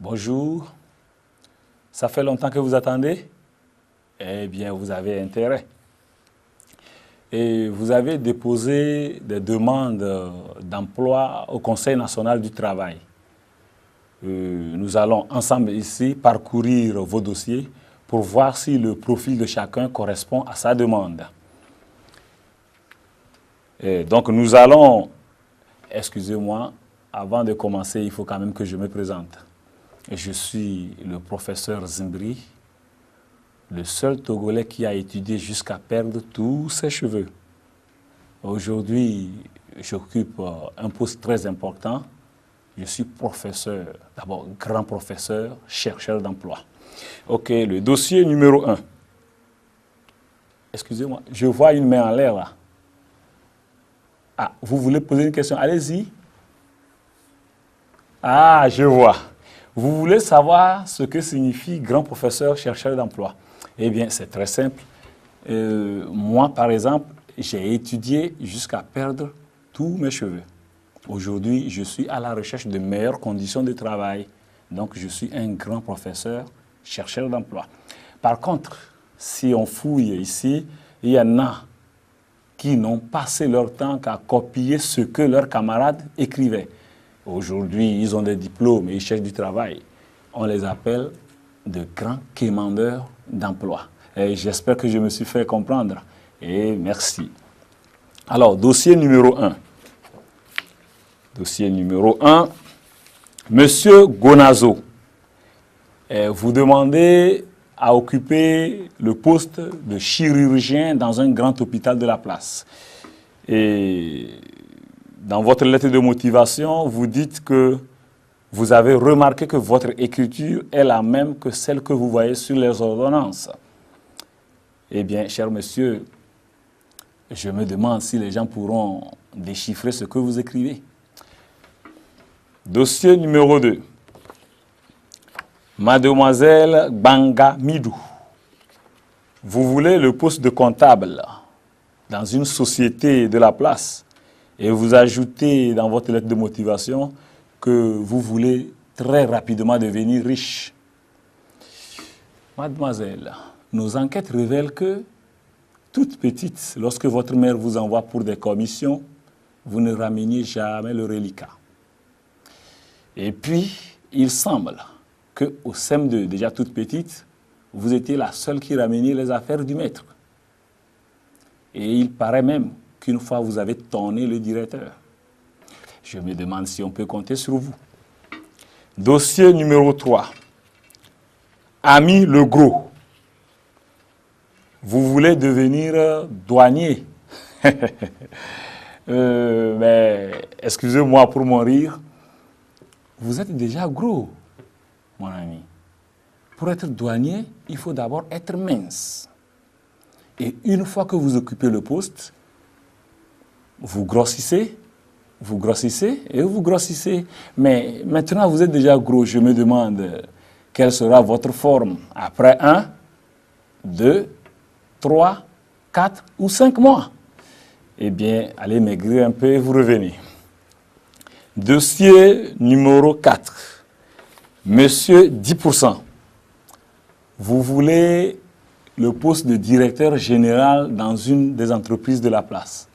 Bonjour, ça fait longtemps que vous attendez? Eh bien, vous avez intérêt. Et vous avez déposé des demandes d'emploi au Conseil national du travail. Nous allons ensemble ici parcourir vos dossiers pour voir si le profil de chacun correspond à sa demande. Et donc nous allons, excusez-moi, avant de commencer, il faut quand même que je me présente. Je suis le professeur Zimbri, le seul Togolais qui a étudié jusqu'à perdre tous ses cheveux. Aujourd'hui, j'occupe un poste très important. Je suis professeur, d'abord grand professeur, chercheur d'emploi. Ok, le dossier numéro 1. Excusez-moi, je vois une main en l'air là. Ah, vous voulez poser une question? Allez-y. Ah, je vois. Vous voulez savoir ce que signifie grand professeur, chercheur d'emploi? Eh bien, c'est très simple. Moi, par exemple, j'ai étudié jusqu'à perdre tous mes cheveux. Aujourd'hui, je suis à la recherche de meilleures conditions de travail. Donc, je suis un grand professeur, chercheur d'emploi. Par contre, si on fouille ici, il y en a qui n'ont passé leur temps qu'à copier ce que leurs camarades écrivaient. Aujourd'hui, ils ont des diplômes et ils cherchent du travail. On les appelle de grands quémandeurs d'emploi. Et j'espère que je me suis fait comprendre. Et merci. Alors, dossier numéro 1. Dossier numéro 1. Monsieur Gonazo, vous demandez à occuper le poste de chirurgien dans un grand hôpital de la place. Et dans votre lettre de motivation, vous dites que vous avez remarqué que votre écriture est la même que celle que vous voyez sur les ordonnances. Eh bien, cher monsieur, je me demande si les gens pourront déchiffrer ce que vous écrivez. Dossier numéro 2. Mademoiselle Banga Midou, vous voulez le poste de comptable dans une société de la place et vous ajoutez dans votre lettre de motivation que vous voulez très rapidement devenir riche. Mademoiselle, nos enquêtes révèlent que, toute petite, lorsque votre mère vous envoie pour des commissions, vous ne rameniez jamais le reliquat. Et puis, il semble qu'au CM2, déjà toute petite, vous étiez la seule qui rameniez les affaires du maître. Et il paraît même qu'une fois vous avez tonné le directeur. Je me demande si on peut compter sur vous. Dossier numéro 3. Ami Legros, vous voulez devenir douanier. Mais excusez-moi pour mon rire, vous êtes déjà gros, mon ami. Pour être douanier, il faut d'abord être mince. Et une fois que vous occupez le poste, vous grossissez et vous grossissez. Mais maintenant, vous êtes déjà gros. Je me demande quelle sera votre forme après 1, 2, 3, 4 ou 5 mois. Eh bien, allez maigrir un peu et vous revenez. Dossier numéro 4. Monsieur 10%. Vous voulez le poste de directeur général dans une des entreprises de la place.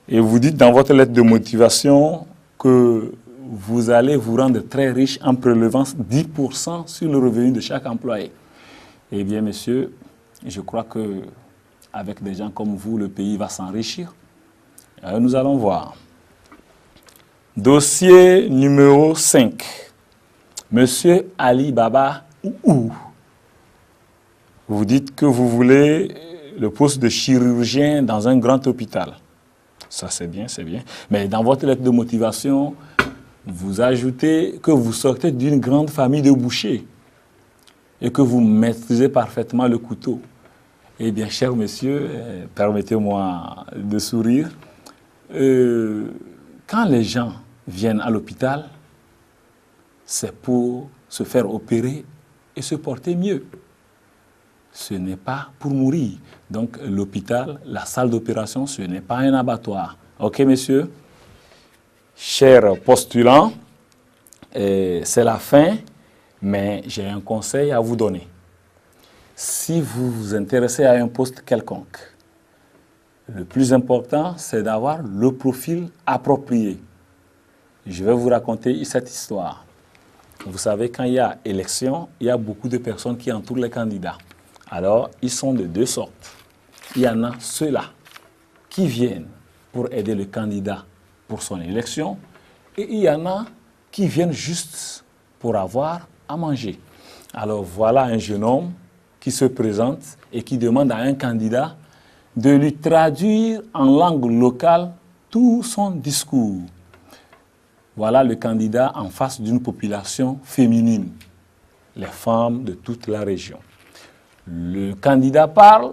Et vous dites dans votre lettre de motivation que vous allez vous rendre très riche en prélevant 10% sur le revenu de chaque employé. Eh bien, monsieur, je crois que avec des gens comme vous, le pays va s'enrichir. Nous allons voir. Dossier numéro 5. Monsieur Ali Baba Ouhou. Vous dites que vous voulez le poste de chirurgien dans un grand hôpital. Ça, c'est bien, c'est bien. Mais dans votre lettre de motivation, vous ajoutez que vous sortez d'une grande famille de bouchers et que vous maîtrisez parfaitement le couteau. Eh bien, cher monsieur, permettez-moi de sourire. Quand les gens viennent à l'hôpital, c'est pour se faire opérer et se porter mieux. Ce n'est pas pour mourir. Donc, l'hôpital, la salle d'opération, ce n'est pas un abattoir. OK, messieurs? Chers postulants, c'est la fin Mais j'ai un conseil à vous donner. Si vous vous intéressez à un poste quelconque, le plus important, c'est d'avoir le profil approprié. Je vais vous raconter cette histoire. Vous savez, quand il y a élection, il y a beaucoup de personnes qui entourent les candidats. Alors, ils sont de deux sortes. Il y en a ceux-là qui viennent pour aider le candidat pour son élection, et il y en a qui viennent juste pour avoir à manger. Alors voilà un jeune homme qui se présente et qui demande à un candidat de lui traduire en langue locale tout son discours. Voilà le candidat en face d'une population féminine, les femmes de toute la région. Le candidat parle,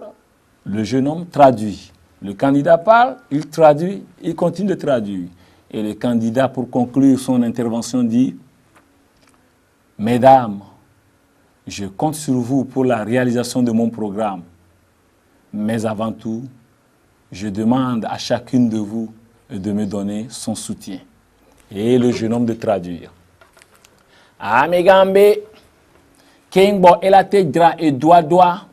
le jeune homme traduit. Le candidat parle, il traduit, il continue de traduire. Et le candidat, pour conclure son intervention, dit « Mesdames, je compte sur vous pour la réalisation de mon programme. Mais avant tout, je demande à chacune de vous de me donner son soutien. » Et le jeune homme de traduire. « Amegambe, Kengbo elate dra et doa,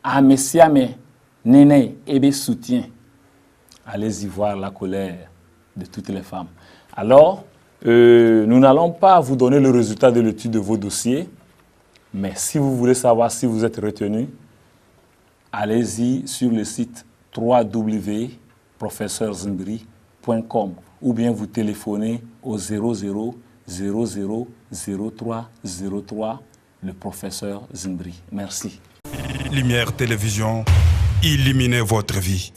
Amesiame, Nene, ebe soutien. » Allez-y voir la colère de toutes les femmes. Alors, nous n'allons pas vous donner le résultat de l'étude de vos dossiers, mais si vous voulez savoir si vous êtes retenu, allez-y sur le site www.professeurzimbri.com ou bien vous téléphonez au 00 00 03 03, le professeur Zimbri. Merci. Lumière Télévision, illuminez votre vie.